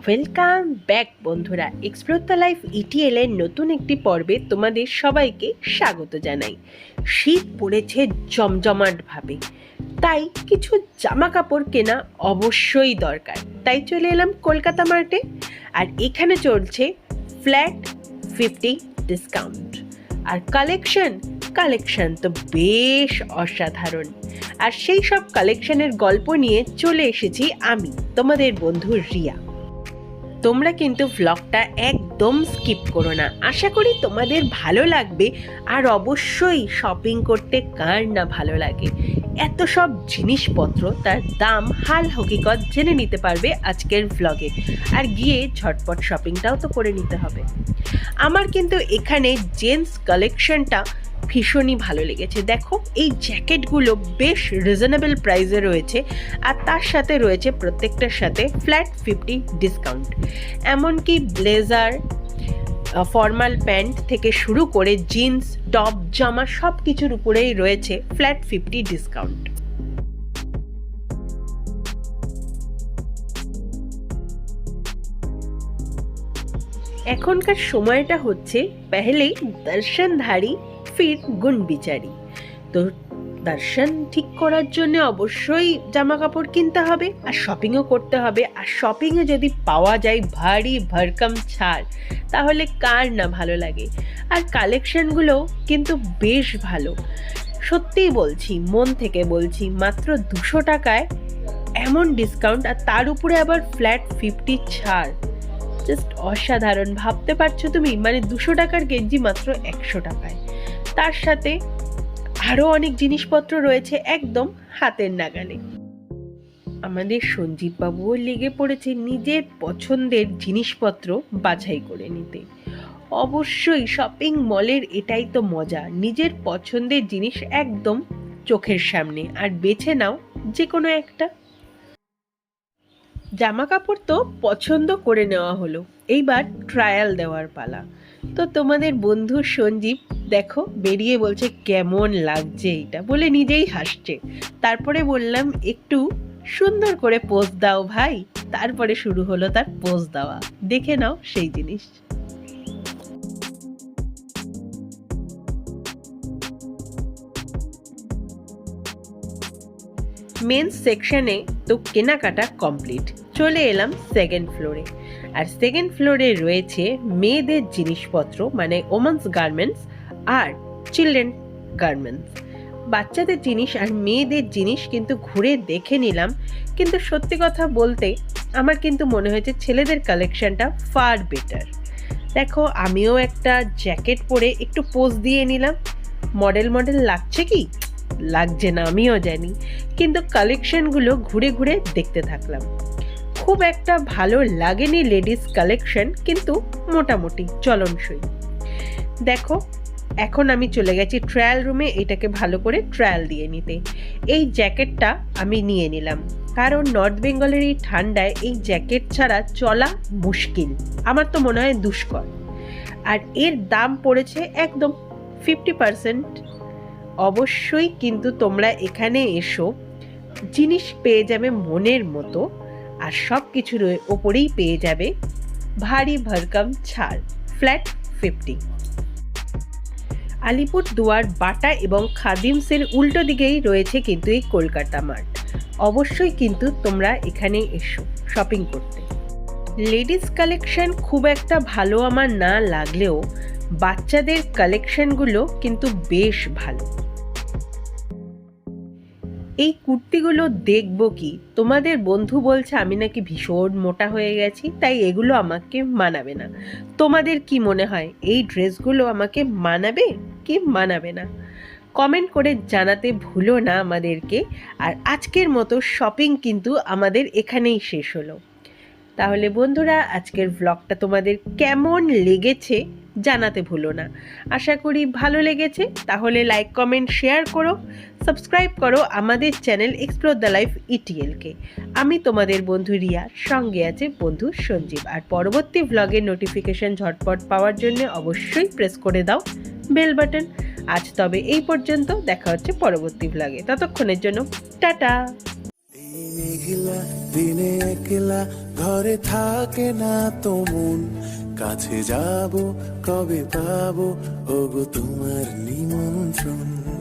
Welcome back বন্ধুরা, explore the life ETL এর নতুন একটি পর্বে তোমাদের সবাইকে স্বাগত জানাই। শীত পড়েছে জমজমাটভাবে, তাই কিছু জামা কাপড় কেনা অবশ্যই দরকার। তাই চলে এলাম কলকাতা মার্টে, আর এখানে চলছে ফ্ল্যাট 50 ডিসকাউন্ট। আর কালেকশন তো বেশ অসাধারণ। আর সেই সব কালেকশনের গল্প নিয়ে চলে এসেছি আমি, তোমাদের বন্ধু রিয়া। তোমরা কিন্তু ভ্লগটা একদম স্কিপ করো না, আশা করি তোমাদের ভালো লাগবে। আর অবশ্যই শপিং করতে কার না ভালো লাগে। এত সব জিনিসপত্র, তার দাম হাল হকিকত জেনে নিতে পারবে আজকের ভ্লগে। আর গিয়ে ঝটপট শপিংটাও তো করে নিতে হবে। আমার কিন্তু এখানে জেন্টস কালেকশনটা ভীষণই ভালো লেগেছে। দেখো, এই জ্যাকেটগুলো বেশ রিজনেবল প্রাইসে রয়েছে, আর তার সাথে রয়েছে প্রত্যেকটার সাথে ফ্ল্যাট 50 ডিসকাউন্ট। এমনকি ব্লেজার, ফর্মাল প্যান্ট থেকে শুরু করে জিন্স, টপ, জামা সব কিছুর উপরেই রয়েছে ফ্ল্যাট 50 ডিসকাউন্ট। এখনকার সময়টা হচ্ছে পেহলেই দর্শনধারী ফির গুণ বিচারি। তো দর্শন ঠিক করার জন্য অবশ্যই জামা কাপড় কিনতে হবে, আর শপিংও করতে হবে। আর শপিংয়ে যদি পাওয়া যায় ভারী ভরকম ছাড়, তাহলে কার না ভালো লাগে। আর কালেকশনগুলো কিন্তু বেশ ভালো, সত্যিই বলছি, মন থেকে বলছি। মাত্র 200 টাকায় এমন ডিসকাউন্ট, আর তার উপরে আবার ফ্ল্যাট 50 ছাড়। জাস্ট অসাধারণ। ভাবতে পারছো তুমি, মানে 200 টাকার গেঞ্জি মাত্র 100 টাকায়। তার সাথে আরও অনেক জিনিসপত্র রয়েছে একদম হাতের নাগালে। আমাদের সঞ্জীব বাবুও লেগে পড়েছে নিজের পছন্দের জিনিসপত্র বাছাই করে নিতে। অবশ্যই শপিং মলের এটাই তো মজা, নিজের পছন্দের জিনিস একদম চোখের সামনে, আর বেছে নাও যে কোনো একটা। জামা কাপড় তো পছন্দ করে নেওয়া হলো, এইবার ট্রায়াল দেওয়ার পালা। তো তোমাদের বন্ধু সঞ্জীব দেখো বেরিয়ে বলছে কেমন লাগছে এইটা, বলে নিজেই হাসছে। তারপরে বললাম একটু সুন্দর করে পোজ দাও ভাই। তারপরে শুরু হলো তার পোজ দেওয়া, দেখে নাও সেই জিনিস। মেন্স সেকশনে তো কেনাকাটা কমপ্লিট, চলে এলাম সেকেন্ড ফ্লোরে। আর সেকেন্ড ফ্লোরে রয়েছে মেয়েদের জিনিসপত্র, মানে women's garments our children garments. বাচ্চাদের জিনিস আর মেয়েদের জিনিস কিন্তু ঘুরে দেখে নিলাম, কিন্তু সত্যি কথা বলতে আমার কিন্তু মনে হয়েছে ছেলেদের কালেকশনটা ফার বেটার। দেখো, আমিও একটা জ্যাকেট পরে একটু পোজ দিয়ে নিলাম। মডেল লাগছে কি লাগছে না আমিও জানি, কিন্তু কালেকশনগুলো ঘুরে ঘুরে দেখতে থাকলাম। খুব একটা ভালো লাগেনি লেডিস কালেকশন, কিন্তু মোটামুটি চলনসই। দেখো, এখন আমি চলে গেছি ট্রায়াল রুমে এটাকে ভালো করে ট্রায়াল দিয়ে নিতে। এই জ্যাকেটটা আমি নিয়ে নিলাম, কারণ নর্থ বেঙ্গলের এই ঠান্ডায় এই জ্যাকেট ছাড়া চলা মুশকিল, আমার তো মনে হয় দুষ্কর। আর এর দাম পড়েছে একদম 50%। অবশ্যই কিন্তু তোমরা এখানে এসো, জিনিস পেয়ে যাবে মনের মতো, আর সব কিছুর ওপরেই পেয়ে যাবে ভারী ভরকম ছাড়, ফ্ল্যাট 50। আলিপুরদুয়ার বাটা এবং খাদিমসের উল্টো দিকেই রয়েছে কিন্তু এই কলকাতা মার্ট। অবশ্যই কিন্তু তোমরা এখানে এসো শপিং করতে। লেডিস কালেকশন খুব একটা ভালো আমার না লাগলেও বাচ্চাদের কালেকশনগুলো কিন্তু বেশ ভালো। এই কুর্তিগুলো দেখবো কি, তোমাদের বন্ধু বলছে আমি নাকি ভীষণ মোটা হয়ে গেছি, তাই এগুলো আমাকে মানাবে না। তোমাদের কি মনে হয় এই ড্রেসগুলো আমাকে মানাবে কি মানাবে না? কমেন্ট করে জানাতে ভুলো না আমাদেরকে। আর আজকের মতো শপিং কিন্তু আমাদের এখানেই শেষ হলো। তাহলে বন্ধুরা, আজকের ভ্লগটা তোমাদের কেমন লেগেছে জানাতে ভুলো না। আশা করি ভালো লেগেছে। তাহলে লাইক, কমেন্ট, শেয়ার করো, সাবস্ক্রাইব করো আমাদের চ্যানেল এক্সপ্লোর দ্য লাইফ ইটিএলকে। আমি তোমাদের বন্ধু রিয়া, সঙ্গে আছে বন্ধু সঞ্জীব। আর পরবর্তী ভ্লগের নোটিফিকেশন ঝটপট পাওয়ার জন্য অবশ্যই প্রেস করে দাও বেল বাটন। আজ তবে এই পর্যন্ত, দেখা হচ্ছে পরবর্তী ভ্লগে। ততক্ষণের জন্য টাটা। এই মেঘলা দিনে একলা ঘরে থাকে না তো মন, কাছে যাব কবে পাবো ওগো তোমার নিমন্ত্রণ।